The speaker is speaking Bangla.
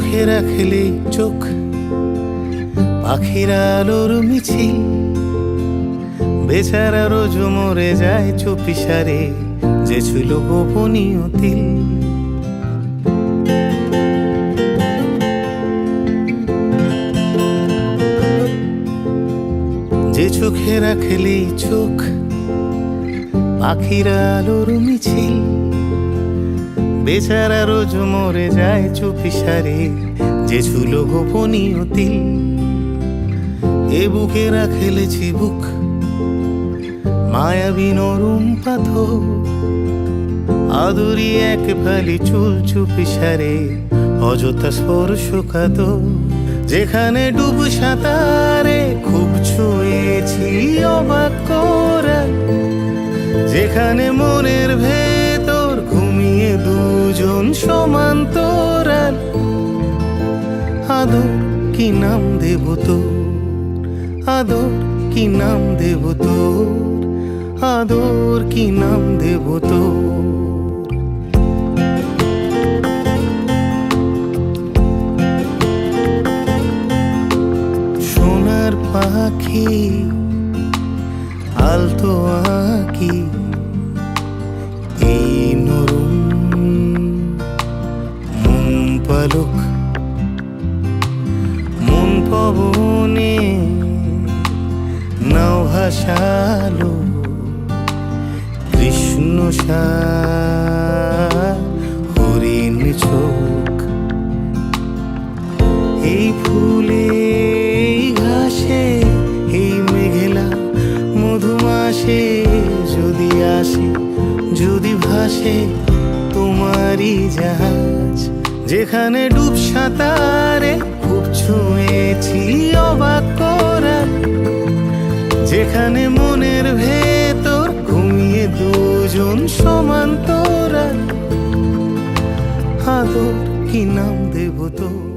চোখে রাখলে চোখ পাখির আলোর মিছিল, বেচারা রোজ মরে যায় চুপিসারে, যে ছিল গোপনীয় তিল। যে চোখে রাখলে চোখ পাখির আলোর মিছিল, বেচারা রোজ মরে যায় চুপিসারে, যে ছিল গোপনীয় তিল। এ বুকে রাখেলেছি বুক মায়াবী নরম পাথর, আদুরি এক ফালি চুল চুপিসারে, অযথা স্পর্শ কাতর। যেখানে ডুব সাঁতারে খুব ছুঁয়েছি অবাক করা, যেখানে মনের ভেতর ঘুমিয়ে দুজন সমান্তরাল। আদর কি নাম দেব তোর, আদর কি নাম দেব তোর, আদর কি নাম দেব তোর। সোনার পাখি আলতো আঁকি, এই নরম মন পালক মন পবনে নাও ভাসালো, কৃষ্ণ হরিণ চোখ। এই ফুলে এই ঘাসে এই মেঘলা মধুমাসে যদি আসে, যদি ভাসে তোমারই জাহাজ। যেখানে ডুব সাঁতারে খুব ছুঁয়েছি অবাক করা, যেখানে মনের ভেতর ঘুমিয়ে দুজন সমান্তরাল। আদর কি নাম দেব তোর,